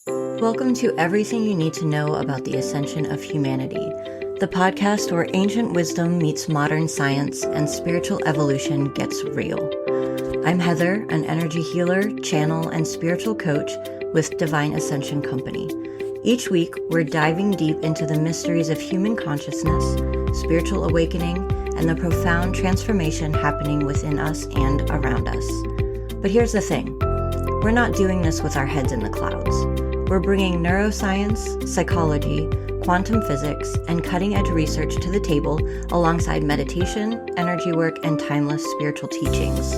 Welcome to Everything You Need to Know About the Ascension of Humanity, the podcast where ancient wisdom meets modern science and spiritual evolution gets real. I'm Heather, an energy healer, channel, and spiritual coach with Divine Ascension Company. Each week, we're diving deep into the mysteries of human consciousness, spiritual awakening, and the profound transformation happening within us and around us. But here's the thing. We're not doing this with our heads in the clouds. We're bringing neuroscience, psychology, quantum physics, and cutting-edge research to the table alongside meditation, energy work, and timeless spiritual teachings.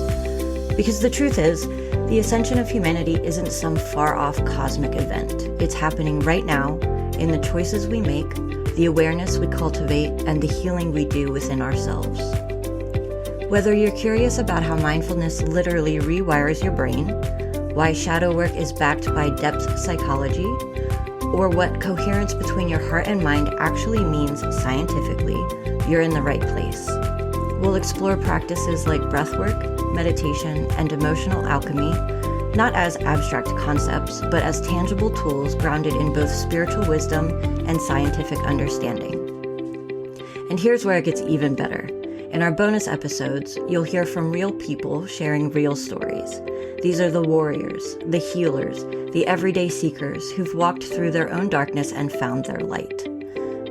Because the truth is, the ascension of humanity isn't some far-off cosmic event. It's happening right now in the choices we make, the awareness we cultivate, and the healing we do within ourselves. Whether you're curious about how mindfulness literally rewires your brain, why shadow work is backed by depth psychology, or what coherence between your heart and mind actually means scientifically, you're in the right place. We'll explore practices like breathwork, meditation, and emotional alchemy, not as abstract concepts, but as tangible tools grounded in both spiritual wisdom and scientific understanding. And here's where it gets even better. In our bonus episodes, you'll hear from real people sharing real stories. These are the warriors, the healers, the everyday seekers who've walked through their own darkness and found their light.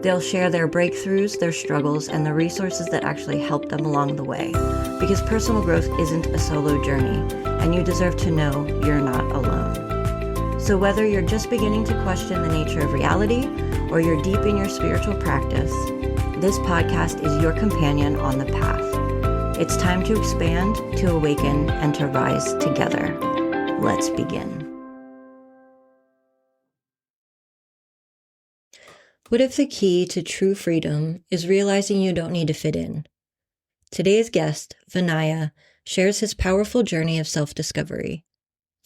They'll share their breakthroughs, their struggles, and the resources that actually helped them along the way. Because personal growth isn't a solo journey, and you deserve to know you're not alone. So whether you're just beginning to question the nature of reality, or you're deep in your spiritual practice, this podcast is your companion on the path. It's time to expand, to awaken, and to rise together. Let's begin. What if the key to true freedom is realizing you don't need to fit in? Today's guest, Vinaya, shares his powerful journey of self-discovery.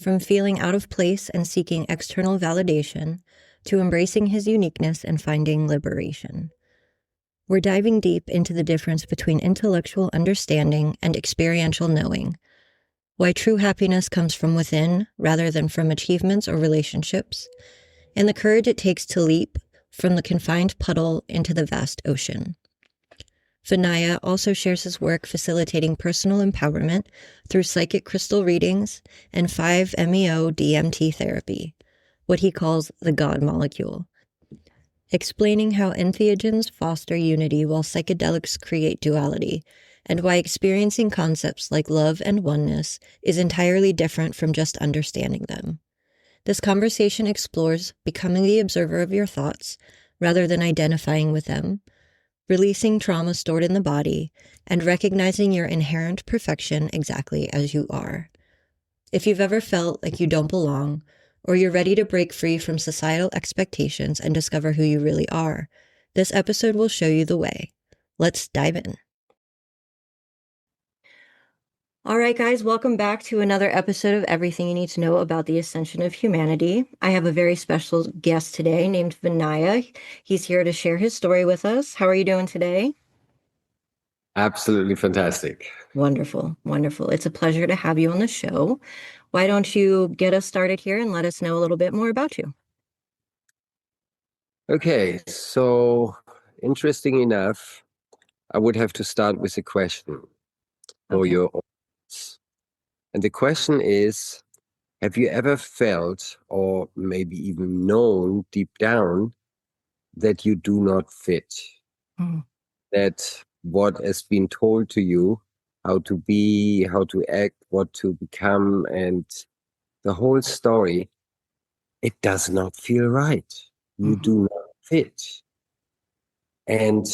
From feeling out of place and seeking external validation, to embracing his uniqueness and finding liberation. We're diving deep into the difference between intellectual understanding and experiential knowing, why true happiness comes from within rather than from achievements or relationships, and the courage it takes to leap from the confined puddle into the vast ocean. Vinaya also shares his work facilitating personal empowerment through psychic crystal readings and 5-MeO DMT therapy, what he calls the God molecule, explaining how entheogens foster unity while psychedelics create duality, and why experiencing concepts like love and oneness is entirely different from just understanding them. This conversation explores becoming the observer of your thoughts rather than identifying with them, releasing trauma stored in the body, and recognizing your inherent perfection exactly as you are. If you've ever felt like you don't belong, or you're ready to break free from societal expectations and discover who you really are, this episode will show you the way. Let's dive in. All right, guys, welcome back to another episode of Everything You Need to Know About the Ascension of Humanity. I have a very special guest today named Vinaya. He's here to share his story with us. How are you doing today? Absolutely fantastic. Wonderful, wonderful. It's a pleasure to have you on the show. Why don't you get us started here and let us know a little bit more about you? Okay, so interesting enough, I would have to start with a question for Okay. your audience. And the question is, have you ever felt or maybe even known deep down that you do not fit? Mm. That what has been told to you, how to be, how to act, what to become, and the whole story, it does not feel right. You do not fit. And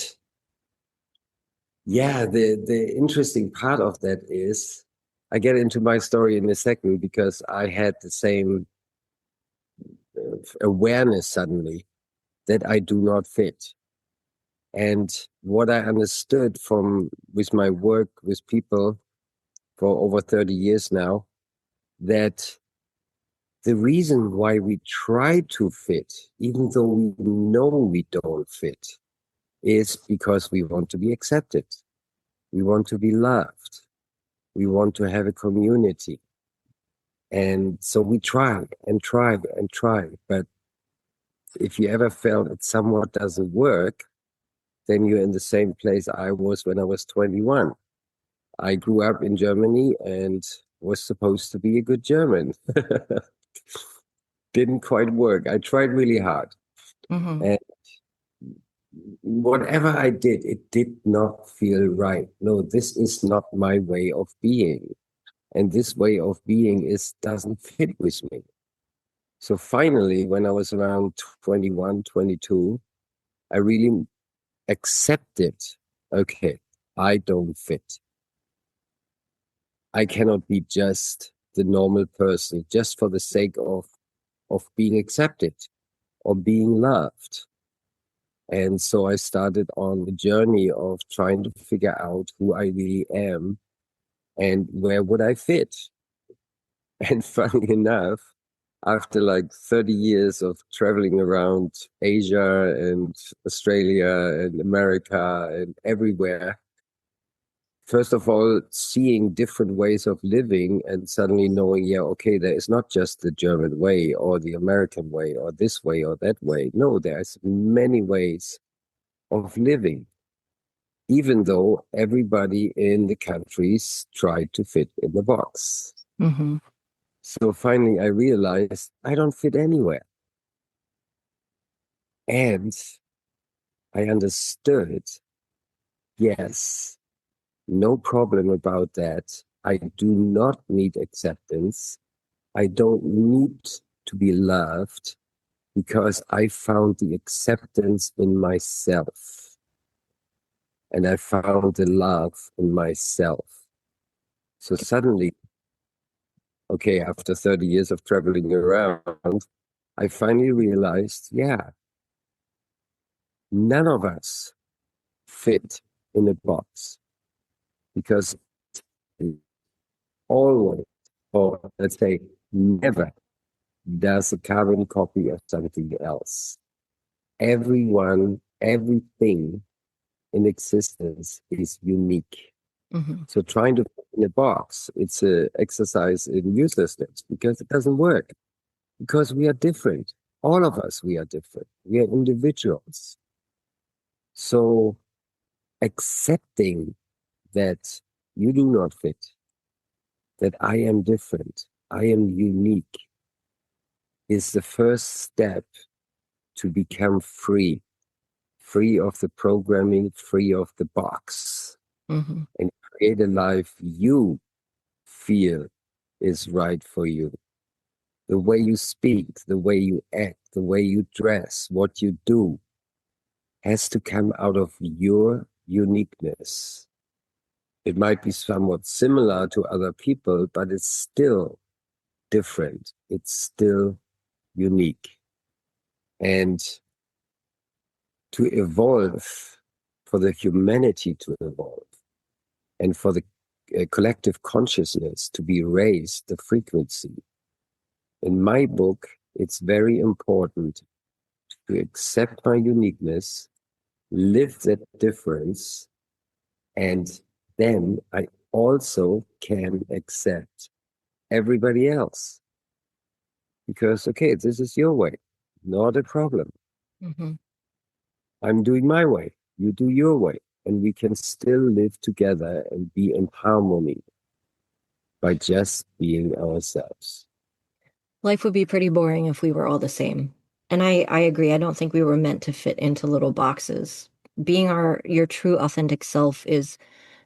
yeah, the interesting part of that is I get into my story in a second because I had the same awareness suddenly that I do not fit. And what I understood from with my work with people for over 30 years now, that the reason why we try to fit, even though we know we don't fit, is because we want to be accepted. We want to be loved. We want to have a community. And so we tried and tried and tried. But if you ever felt it somewhat doesn't work, then you're in the same place I was when I was 21. I grew up in Germany and was supposed to be a good German. Didn't quite work. I tried really hard. Mm-hmm. And whatever I did, it did not feel right. No, this is not my way of being. And this way of being doesn't fit with me. So finally, when I was around 21, 22, I really accepted, okay, I don't fit. I cannot be just the normal person just for the sake of being accepted or being loved. And so I started on the journey of trying to figure out who I really am and where would I fit. And funny enough, after like 30 years of traveling around Asia and Australia and America and everywhere, first of all, seeing different ways of living and suddenly knowing, yeah, okay, there is not just the German way or the American way or this way or that way. No, there's many ways of living, even though everybody in the countries tried to fit in the box. Mm-hmm. So finally, I realized I don't fit anywhere. And I understood, yes, no problem about that. I do not need acceptance. I don't need to be loved because I found the acceptance in myself and I found the love in myself. So suddenly, okay, after 30 years of traveling around, I finally realized, yeah, none of us fit in a box because always, or let's say never, does a carbon copy of something else. Everyone, everything in existence is unique. Mm-hmm. So trying to fit in a box, it's an exercise in uselessness because it doesn't work. Because we are different. All of us, we are different. We are individuals. So accepting that you do not fit, that I am different, I am unique, is the first step to become free, free of the programming, free of the box, Mm-hmm. and create a life you feel is right for you. The way you speak, the way you act, the way you dress, what you do has to come out of your uniqueness. It might be somewhat similar to other people, but it's still different. It's still unique. And to evolve, for the humanity to evolve, and for the collective consciousness to be raised, the frequency. In my book, it's very important to accept my uniqueness, live that difference, and then I also can accept everybody else. Because, okay, this is your way, not a problem. Mm-hmm. I'm doing my way, you do your way, and we can still live together and be in harmony by just being ourselves. Life would be pretty boring if we were all the same. And I agree. I don't think we were meant to fit into little boxes. Being your true authentic self is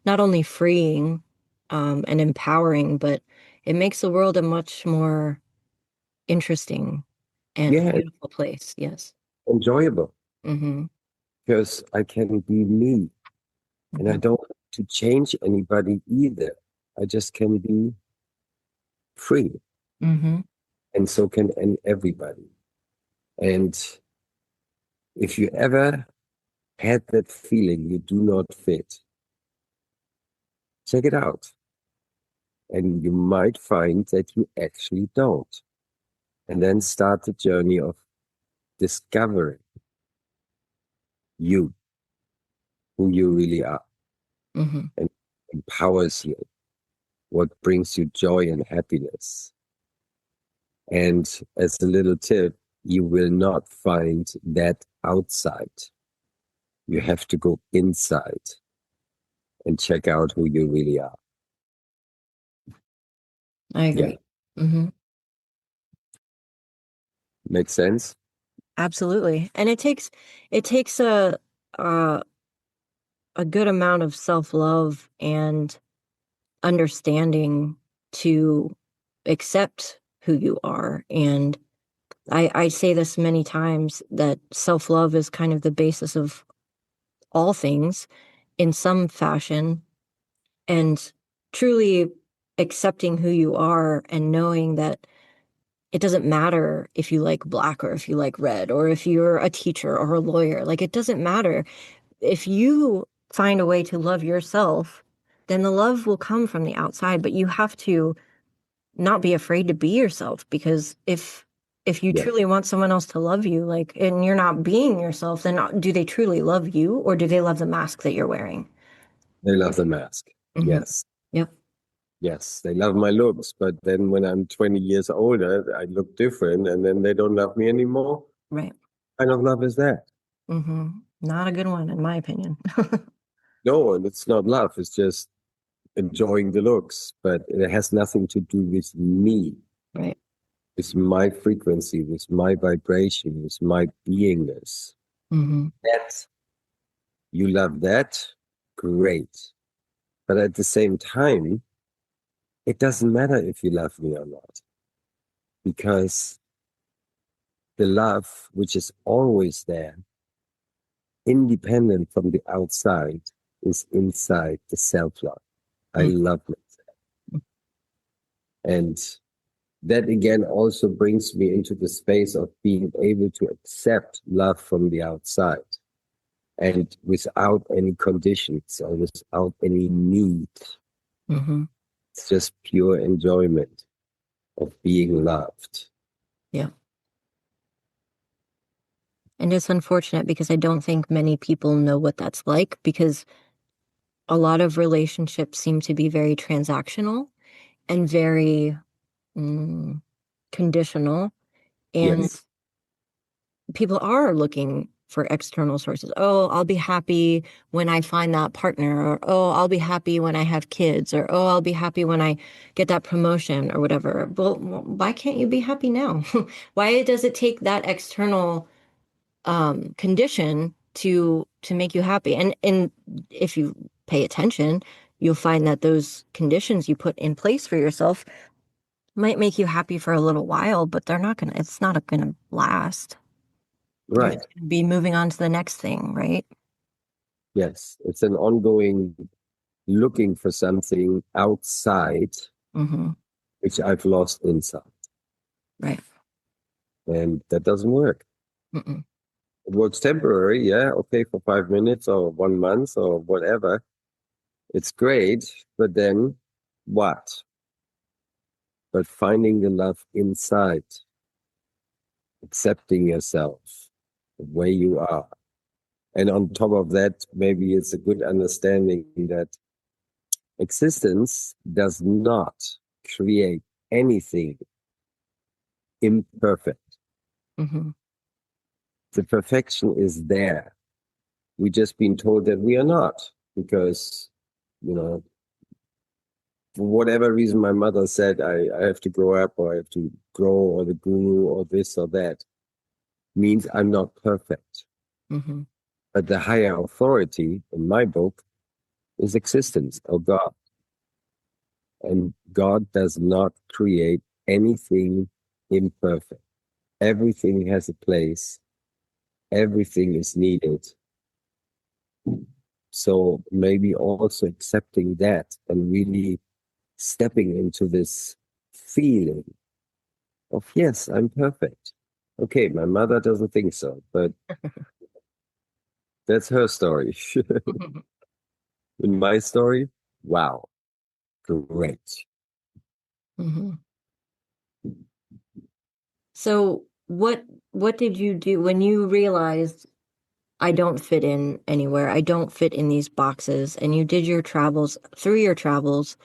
not only freeing, and empowering, but it makes the world a much more interesting and Yeah, beautiful place. Yes. enjoyable Mm-hmm. because I can be me and I Mm-hmm. don't have to change anybody either. I just can be free, Mm-hmm. and so can everybody. And if you ever had that feeling you do not fit, check it out. And you might find that you actually don't. And then start the journey of discovering you, who you really are, Mm-hmm. and empowers you, what brings you joy and happiness. And as a little tip, you will not find that outside. You have to go inside and check out who you really are. I Yeah. agree. Mm-hmm. Makes sense? Absolutely. And it takes a a good amount of self-love and understanding to accept who you are. And I say this many times that self-love is kind of the basis of all things in some fashion. And truly accepting who you are and knowing that it doesn't matter if you like black or if you like red or if you're a teacher or a lawyer. Like, it doesn't matter. If you find a way to love yourself, then the love will come from the outside, but you have to not be afraid to be yourself, because if you Yeah. truly want someone else to love you, like, and you're not being yourself, then do they truly love you, or do they love the mask that you're wearing? They love the mask. Hmm. Yes. Yep. Yes. They love my looks. But then when I'm 20 years older, I look different and then they don't love me anymore. Right. What kind of love is that? Hmm. Not a good one, in my opinion. No, and it's not love. It's just enjoying the looks, but it has nothing to do with me, Right. with my frequency, with my vibration, with my beingness. Hmm. That you love that, great. But at the same time, it doesn't matter if you love me or not, because the love, which is always there, independent from the outside, is inside the self-love. I love it. And that again also brings me into the space of being able to accept love from the outside and without any conditions or without any need. Hmm. It's just pure enjoyment of being loved. Yeah. And it's unfortunate because I don't think many people know what that's like, because a lot of relationships seem to be very transactional and very mm, conditional. And Yes, people are looking for external sources. Oh, I'll be happy when I find that partner, or oh, I'll be happy when I have kids, or oh, I'll be happy when I get that promotion or whatever. Well, why can't you be happy now? Why does it take that external condition to make you happy? And if you pay attention, you'll find that those conditions you put in place for yourself might make you happy for a little while, but it's not gonna last. You're right. just gonna be moving on to the next thing, right? Yes, it's an ongoing looking for something outside Mm-hmm. which I've lost inside. Right. And that doesn't work. Mm-mm. It works temporary, yeah, okay, for 5 minutes or 1 month or whatever. It's great, but then what? But finding the love inside, accepting yourself the way you are. And on top of that, maybe it's a good understanding that existence does not create anything imperfect. Mm-hmm. The perfection is there. We've just been told that we are not because, you know, for whatever reason, my mother said I have to grow up or I have to grow or the guru or this or that means I'm not perfect. Mm-hmm. But the higher authority in my book is existence or God. And God does not create anything imperfect. Everything has a place, everything is needed. So maybe also accepting that and really stepping into this feeling of, yes, I'm perfect. Okay, my mother doesn't think so, but that's her story. In my story, wow, great. Mm-hmm. So what did you do when you realized I don't fit in anywhere? I don't fit in these boxes, and you did your travels. Through your travels,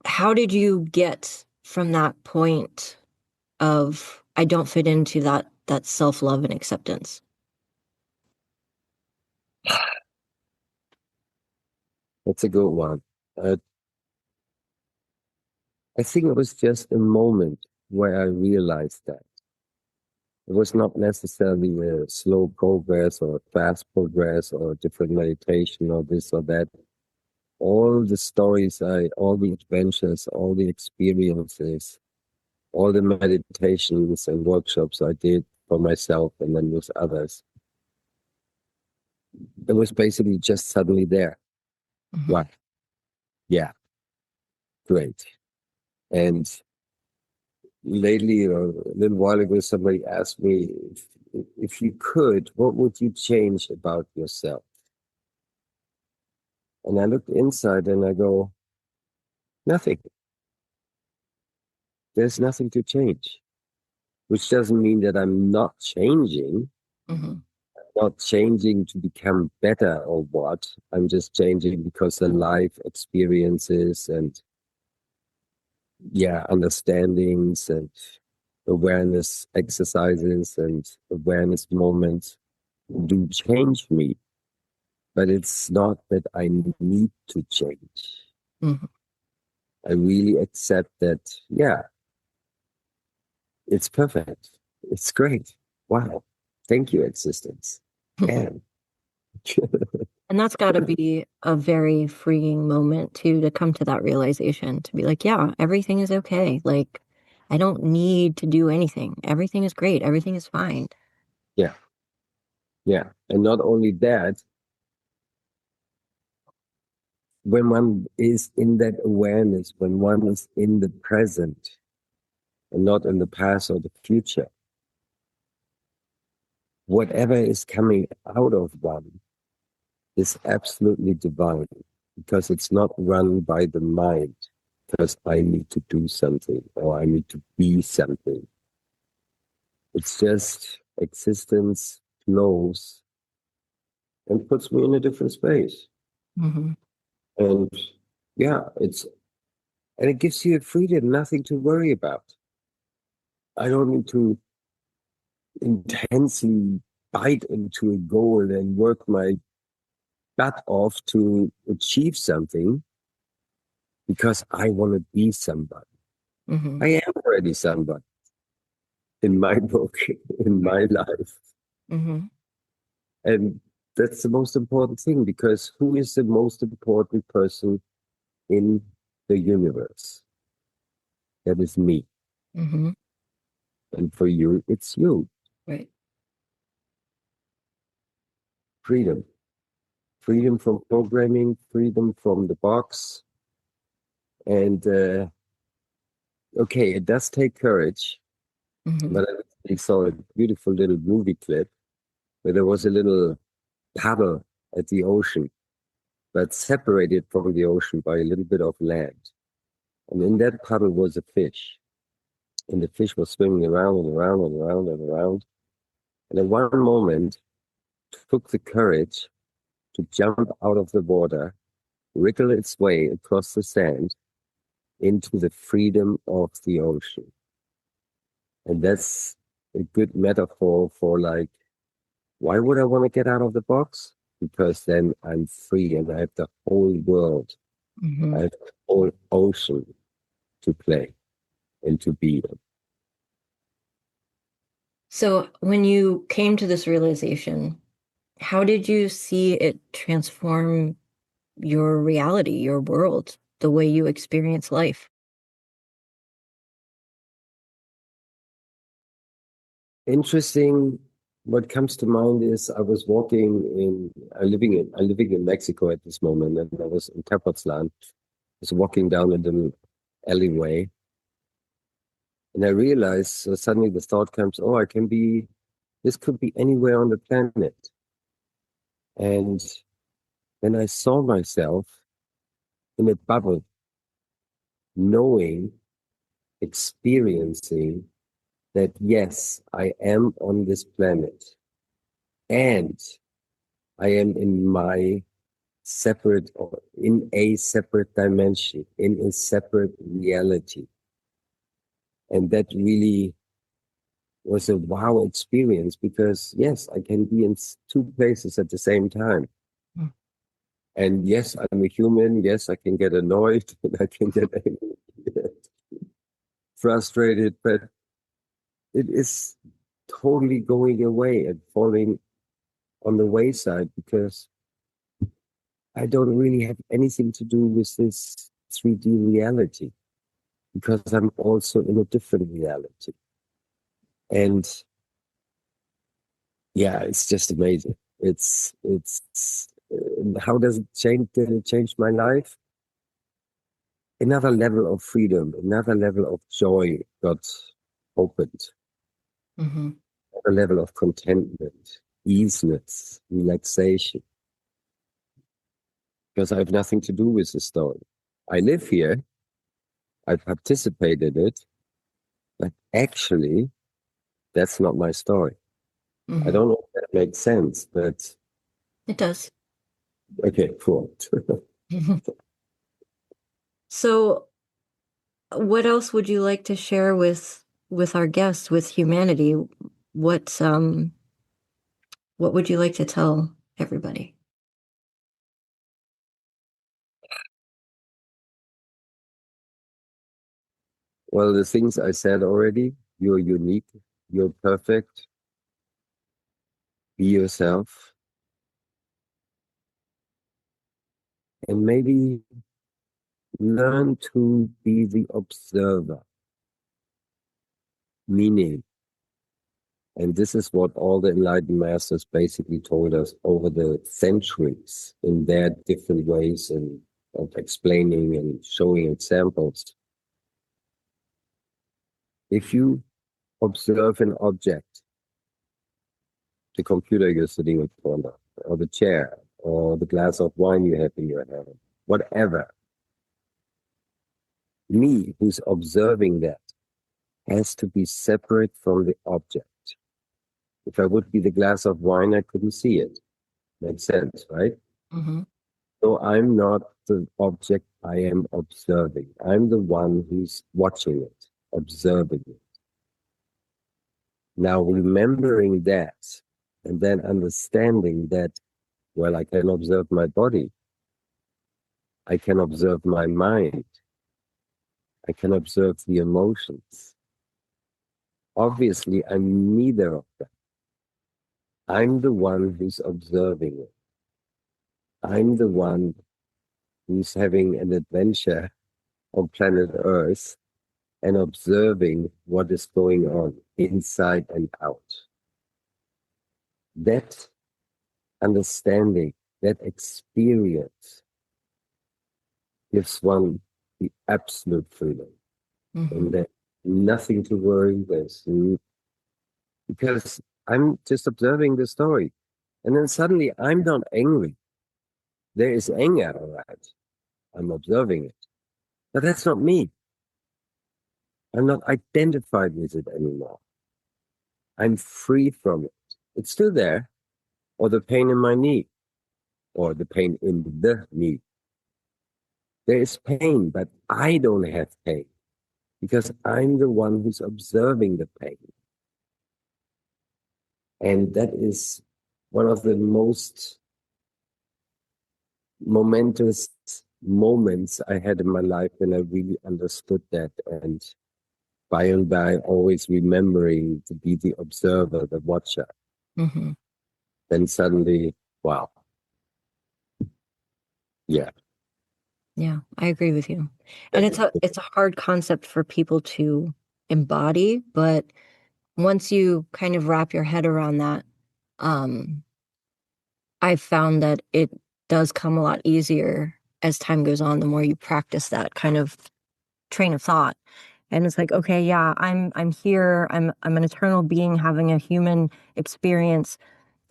how did you get from that point? of I don't fit into that self-love and acceptance? That's a good one. Uh, I think it was just a moment where I realized that it was not necessarily a slow progress or a fast progress or a different meditation or this or that. All the stories all the adventures, all the experiences, all the meditations and workshops I did for myself and then with others, it was basically just suddenly there. Mm-hmm. Wow. Yeah. Great. And lately, or a little while ago, somebody asked me, if you could, what would you change about yourself? And I looked inside and I go, nothing. There's nothing to change, which doesn't mean that I'm not changing, Mm-hmm. not changing to become better or what. I'm just changing because the life experiences and, yeah, understandings and awareness exercises and awareness moments do change me. But it's not that I need to change. Mm-hmm. I really accept that, yeah, it's perfect. It's great. Wow. Thank you, existence. And And that's got to be a very freeing moment too, to come to that realization, to be like, yeah, everything is okay. Like, I don't need to do anything. Everything is great. Everything is fine. yeah, yeah. And not only that, when one is in that awareness, when one is in the present and not in the past or the future, whatever is coming out of one is absolutely divine because it's not run by the mind because I need to do something or I need to be something. It's just existence flows and puts me in a different space. Mm-hmm. And yeah, and it gives you a freedom, nothing to worry about. I don't need to intensely bite into a goal and work my butt off to achieve something because I want to be somebody. Mm-hmm. I am already somebody in my book, in my life. Mm-hmm. And that's the most important thing because who is the most important person in the universe? That is me. Mm-hmm. And for you, it's you. Right. Freedom. Freedom from programming, freedom from the box. And okay, it does take courage. Mm-hmm. But I recently saw a beautiful little movie clip where there was a little paddle at the ocean, but separated from the ocean by a little bit of land. And in that puddle was a fish. And the fish was swimming around and around and around and around. And at one moment, took the courage to jump out of the water, wriggle its way across the sand into the freedom of the ocean. And that's a good metaphor for like, why would I want to get out of the box? Because then I'm free and I have the whole world, I Mm-hmm. have the whole ocean to play and to be in. So when you came to this realization, how did you see it transform your reality, your world, the way you experience life? Interesting. What comes to mind is I was I'm living in Mexico at this moment, and I was in Tepoztlan. I was walking down a little alleyway, and I realized suddenly the thought comes, oh, this could be anywhere on the planet. And then I saw myself in a bubble, knowing, experiencing that yes, I am on this planet and I am in my separate or in a separate dimension, in a separate reality. And that really was a wow experience because yes, I can be in two places at the same time. Mm. And yes, I'm a human. Yes, I can get annoyed and I can get angry, get frustrated, but it is totally going away and falling on the wayside because I don't really have anything to do with this 3D reality because I'm also in a different reality. And yeah, it's just amazing. How does it change? Did it change my life? Another level of freedom, another level of joy got opened, Mm-hmm. a level of contentment, easiness, relaxation, because I have nothing to do with the story. I live here, I participate in it, but actually, that's not my story. I Mm-hmm. don't know if that makes sense, but It does. okay, cool. So, what else would you like to share with our guests, with humanity? What what would you like to tell everybody? Well, the things I said already, you're unique, you're perfect, be yourself, and maybe learn to be the observer, meaning, and this is what all the enlightened masters basically told us over the centuries in their different ways and of explaining and showing examples. If you observe an object, the computer you're sitting in front of, or the chair, or the glass of wine you have in your hand, whatever, me who's observing that has to be separate from the object. If I would be the glass of wine, I couldn't see it. Makes sense, right? Mm-hmm. So I'm not the object I am observing. I'm the one who's watching it, observing it. Now, remembering that and then understanding that, well, I can observe my body, I can observe my mind, I can observe the emotions. Obviously, I'm neither of them. I'm the one who's observing it. I'm the one who's having an adventure on planet Earth and observing what is going on inside and out. That understanding, that experience gives one the absolute freedom. Mm-hmm. And there's nothing to worry with because I'm just observing the story. And then suddenly I'm not angry. There is anger around. I'm observing it. But that's not me. I'm not identified with it anymore. I'm free from it. It's still there, or the pain in my knee, or the pain in the knee. There is pain, but I don't have pain because I'm the one who's observing the pain. And that is one of the most momentous moments I had in my life when I really understood that. And by and by, always remembering to be the observer, the watcher. Mm-hmm. Then suddenly, wow, yeah. Yeah, I agree with you. And That it's a hard concept for people to embody, but once you kind of wrap your head around that, um, I've found that it does come a lot easier as time goes on, the more you practice that kind of train of thought. And it's like, okay, yeah, I'm here. I'm an eternal being having a human experience.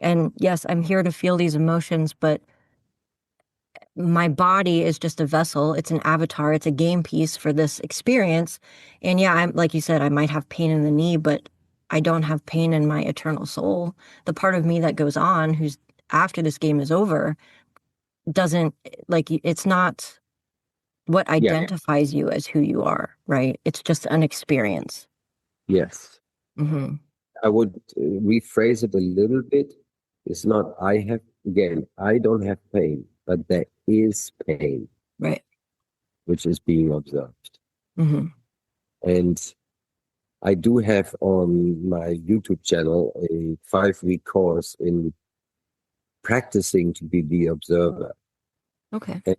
And yes, I'm here to feel these emotions, but my body is just a vessel. It's an avatar. It's a game piece for this experience. And yeah, I'm like you said, I might have pain in the knee, but I don't have pain in my eternal soul. The part of me that goes on, who's after this game is over, doesn't like it's not what yeah, identifies you as who you are, right? It's just an experience. yes. Hmm. I would rephrase it a little bit. It's not I don't have pain, but there is pain, Right. which is being observed. Mm-hmm. And I do have on my YouTube channel a 5-week course in practicing to be the observer. Okay. And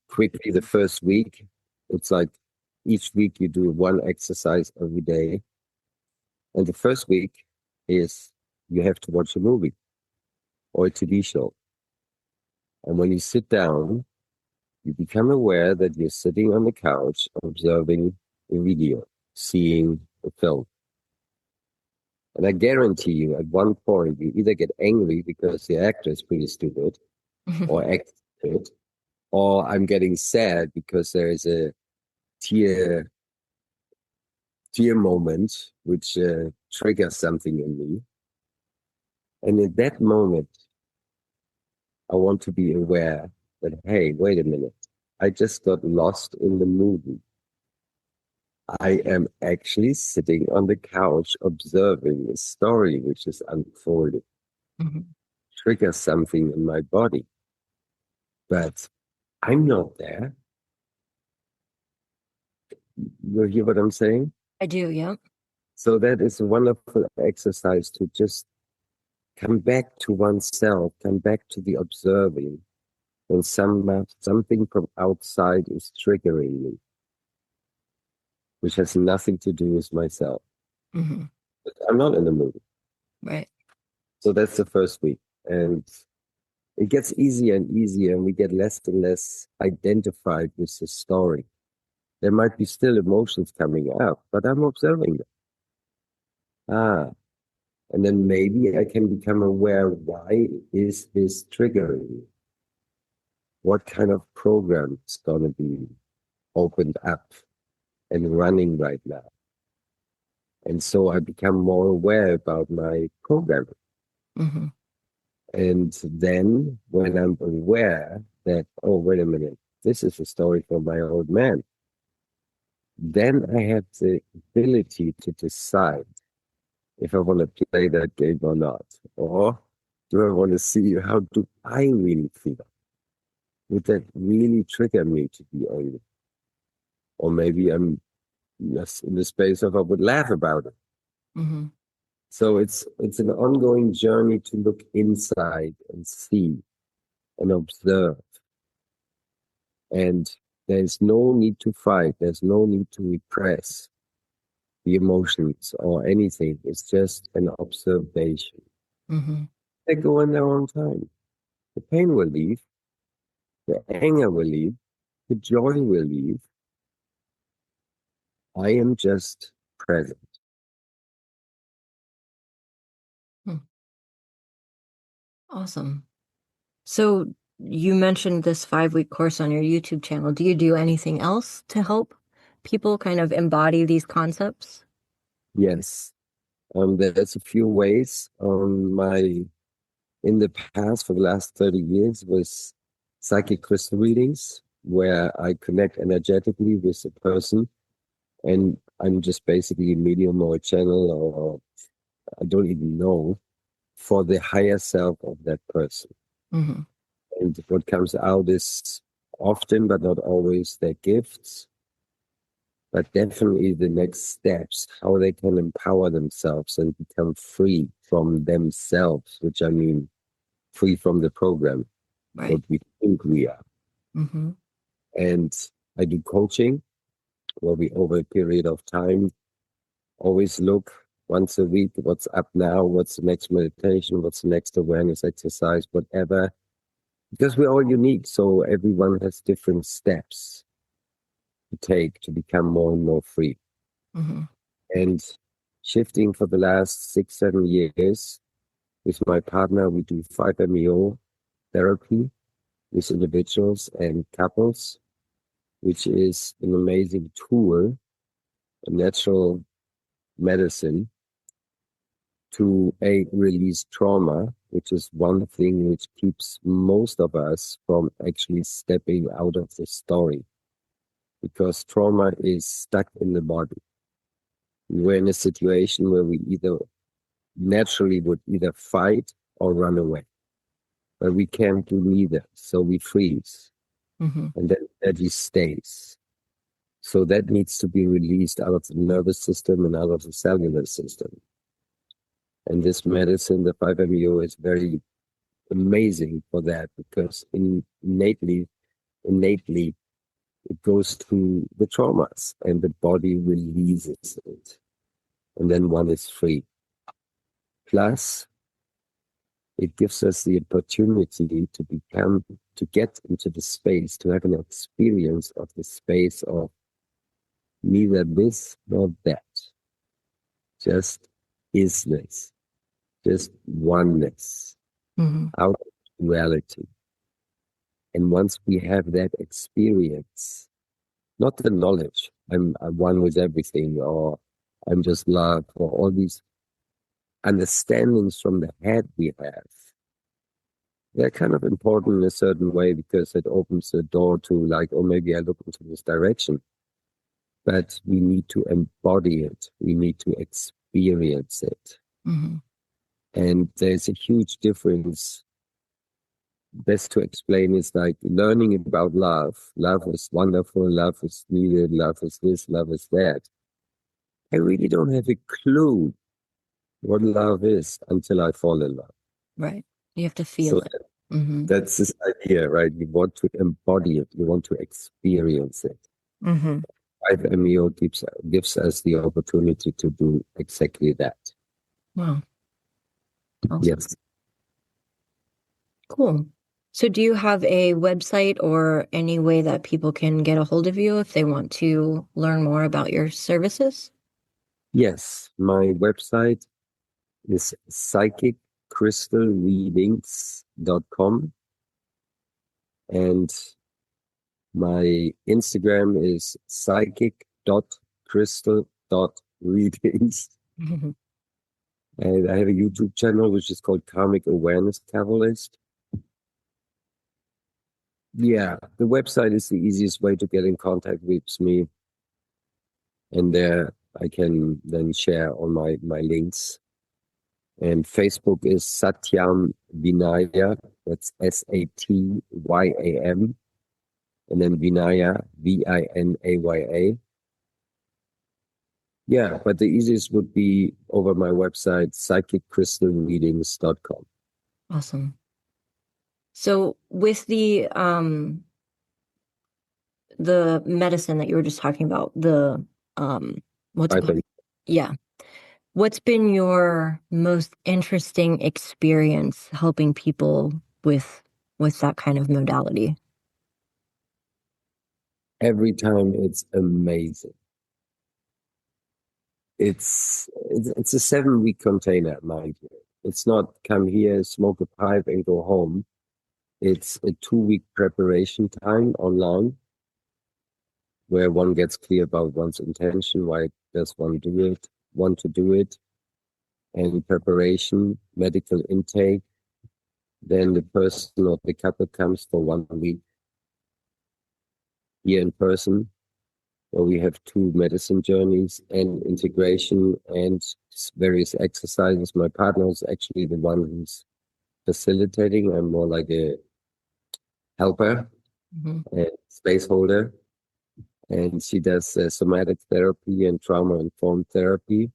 quickly, the first week, it's like each week you do one exercise every day. And the first week is you have to watch a movie or a TV show. And when you sit down, you become aware that you're sitting on the couch observing a video, seeing a film. And I guarantee you, at one point, you either get angry because the actor is pretty stupid or acts stupid, or I'm getting sad because there is a tear moment which triggers something in me. And in that moment, I want to be aware that, hey, wait a minute, I just got lost in the movie. I am actually sitting on the couch observing a story which is unfolding, Mm-hmm. triggers something in my body. But I'm not there. You hear what I'm saying? I do, yeah. So that is a wonderful exercise to just come back to oneself, come back to the observing when something from outside is triggering me, which has nothing to do with myself. Mm-hmm. But I'm not in the mood. Right. So that's the first week. And it gets easier and easier, and we get less and less identified with the story. There might be still emotions coming up, but I'm observing them. And then maybe I can become aware, why is this triggering me? What kind of program is going to be opened up and running right now? And so I become more aware about my programming. Mm-hmm. And then when I'm aware that, oh, wait a minute, this is a story from my old man, then I have the ability to decide if I want to play that game or not. Or do I want to see how do I really feel? Would that really trigger me to be angry? Or maybe I'm just in the space of I would laugh about it. Mm-hmm. So it's an ongoing journey to look inside and see and observe. And there's no need to fight. There's no need to repress the emotions or anything. It's just an observation. Mm-hmm. They go in their own time. The pain will leave. The anger will leave. The joy will leave. I am just present. Hmm. Awesome. So you mentioned this 5-week course on your YouTube channel. Do you do anything else to help people kind of embody these concepts? Yes. There's a few ways. In the past, for the last 30 years, was psychic crystal readings, where I connect energetically with a person, and I'm just basically a medium or a channel, or I don't even know, for the higher self of that person. Mm-hmm. And what comes out is often, but not always, their gifts, but definitely the next steps, how they can empower themselves and become free from themselves, which I mean, free from the program, Right. what we think we are. Mm-hmm. And I do coaching where we, over a period of time, always look once a week what's up now, what's the next meditation, what's the next awareness exercise, whatever. Because we're all unique, so everyone has different steps to take to become more and more free. Mm-hmm. And shifting for the last 6, 7 years with my partner, we do 5-MeO therapy with individuals and couples, which is an amazing tool, a natural medicine to release trauma, which is one thing which keeps most of us from actually stepping out of the story, because trauma is stuck in the body. we're in a situation where we either naturally would either fight or run away, but we can't do neither. So we freeze, and then energy stays. So that needs to be released out of the nervous system and out of the cellular system. And this medicine, the 5-MeO, is very amazing for that, because innately, it goes to the traumas and the body releases it. And then one is free. Plus, it gives us the opportunity to get into the space, to have an experience of the space of neither this nor that. Just isness, just oneness, out of duality. And once we have that experience, not the knowledge, I'm one with everything, or I'm just love, or all these understandings from the head we have, they're kind of important in a certain way, because it opens the door to, like, oh, maybe I look into this direction. But we need to embody it. We need to experience it. And there's a huge difference. Best to explain is like learning about love. Love is wonderful. Love is needed. Love is this. Love is that. I really don't have a clue what love is until I fall in love. Right. You have to feel it. That's this idea, right? You want to embody it. You want to experience it. 5-MeO gives us the opportunity to do exactly that. Wow. Awesome. Yes. Cool. So do you have a website or any way that people can get a hold of you if they want to learn more about your services? Yes. My website is psychiccrystalreadings.com. And my Instagram is psychic.crystal.readings. And I have a YouTube channel which is called Karmic Awareness Cabalist. Yeah, the website is the easiest way to get in contact with me. And there I can then share all my links. And Facebook is Satyam Vinaya. That's Satyam. And then Vinaya, Vinaya. Yeah, but the easiest would be over my website, psychiccrystalreadings.com. Awesome. So with the medicine that you were just talking about, the what's it called? Yeah. What's been your most interesting experience helping people with that kind of modality? Every time it's amazing. It's a 7-week container, mind you. It's not come here, smoke a pipe and go home. It's a 2-week preparation time online, where one gets clear about one's intention, why does one want to do it, and preparation, medical intake. Then the person or the couple comes for 1 week here in person, where we have 2 medicine journeys and integration and various exercises. My partner is actually the one who's facilitating. I'm more like a helper and space holder. And she does somatic therapy and trauma-informed therapy.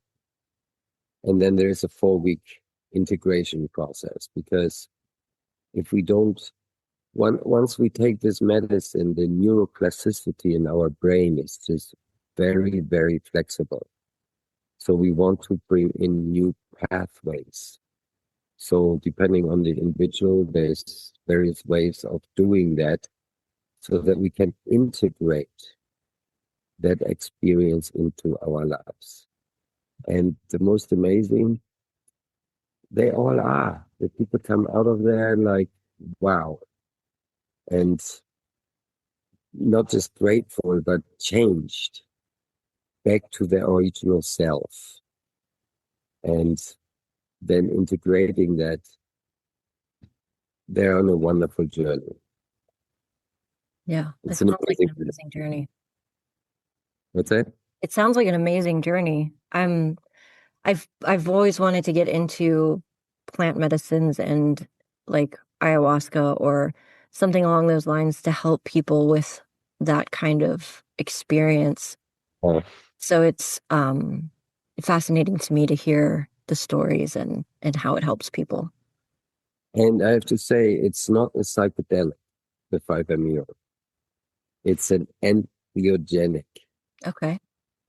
And then there's a 4-week integration process, because if we don't, once we take this medicine, the neuroplasticity in our brain is just very, very flexible. So we want to bring in new pathways. So depending on the individual, there's various ways of doing that, so that we can integrate that experience into our lives. And the most amazing, they all are. The people come out of there like, wow. And not just grateful, but changed back to their original self. And then integrating that, they're on a wonderful journey. Yeah, It's that an sounds like an amazing journey. What's that? It sounds like an amazing journey. I've always wanted to get into plant medicines and like ayahuasca or something along those lines to help people with that kind of experience. Uh, So it's fascinating to me to hear the stories and how it helps people. and I have to say, it's not a psychedelic, the 5-MeO. It's an entheogenic. Okay.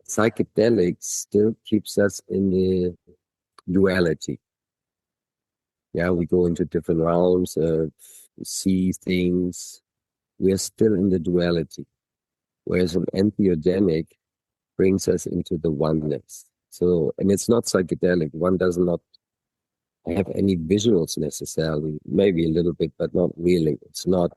Psychedelics still keeps us in the duality. Yeah, we go into different realms, see things. We're still in the duality. Whereas an entheogenic brings us into the oneness. So, and it's not psychedelic. One does not have any visuals necessarily, maybe a little bit, but not really. It's not,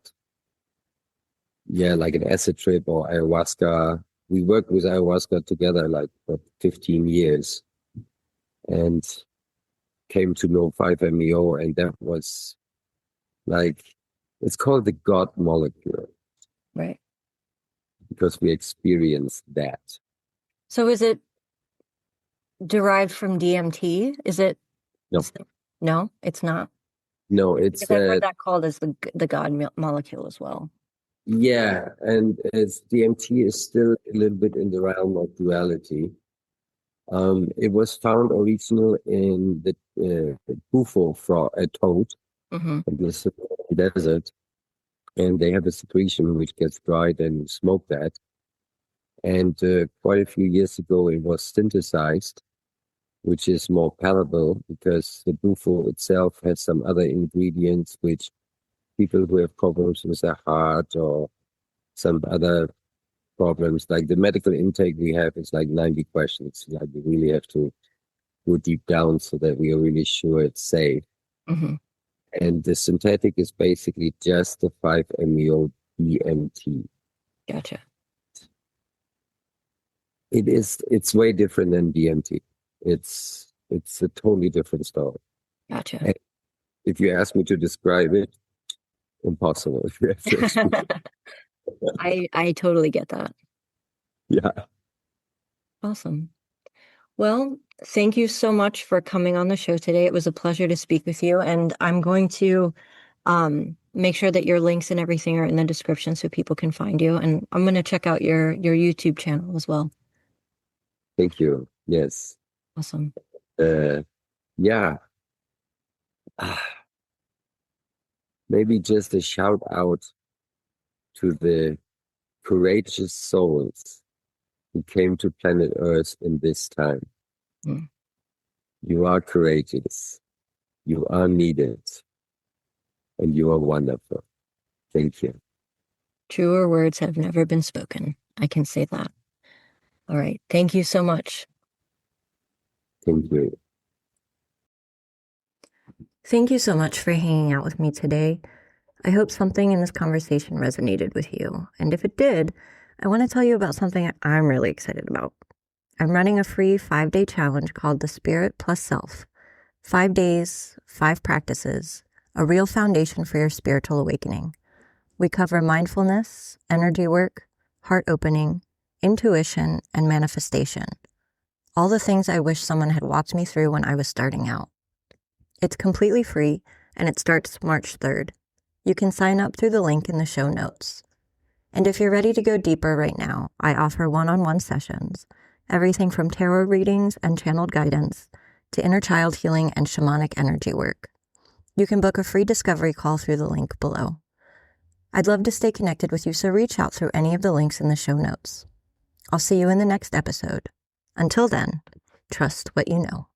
yeah, like an acid trip or ayahuasca. We worked with ayahuasca together like for 15 years and came to know 5-MeO, and that was like, it's called the God molecule Right. because we experienced that. So is it derived from DMT? No, Is it- no, it's not. no, it's Because I've heard that called as the God molecule as well. yeah, and as DMT is still a little bit in the realm of duality. It was found original in the bufo frog, a toad Hmm. in the Sahara desert, and they have a secretion which gets dried and smoke that. And quite a few years ago, it was synthesized, which is more palatable because the bufo itself has some other ingredients which people who have problems with their heart or some other problems, like the medical intake we have is like 90 questions. Like we really have to go deep down so that we are really sure it's safe. Hmm. And the synthetic is basically just the 5-MeO DMT. Gotcha. It's way different than DMT. It's a totally different story. Gotcha. And if you ask me to describe it, impossible. If you have to ask me. I totally get that. Yeah. Awesome. Well, thank you so much for coming on the show today. It was a pleasure to speak with you, and I'm going to make sure that your links and everything are in the description so people can find you. And I'm going to check out your YouTube channel as well. Thank you. Yes. Awesome. Uh, yeah. Ah, maybe just a shout out to the courageous souls who came to planet Earth in this time. Mm. You are courageous. You are needed. And you are wonderful. Thank you. Truer words have never been spoken. I can say that. All right. Thank you so much. Thank you. Thank you so much for hanging out with me today. I hope something in this conversation resonated with you. And if it did, I want to tell you about something I'm really excited about. I'm running a free 5-day challenge called the Spirit Plus Self. 5 days, 5 practices, a real foundation for your spiritual awakening. We cover mindfulness, energy work, heart opening, intuition, and manifestation. All the things I wish someone had walked me through when I was starting out. It's completely free, and it starts March 3rd. You can sign up through the link in the show notes. And if you're ready to go deeper right now, I offer one-on-one sessions, everything from tarot readings and channeled guidance to inner child healing and shamanic energy work. You can book a free discovery call through the link below. I'd love to stay connected with you, so reach out through any of the links in the show notes. I'll see you in the next episode. Until then, trust what you know.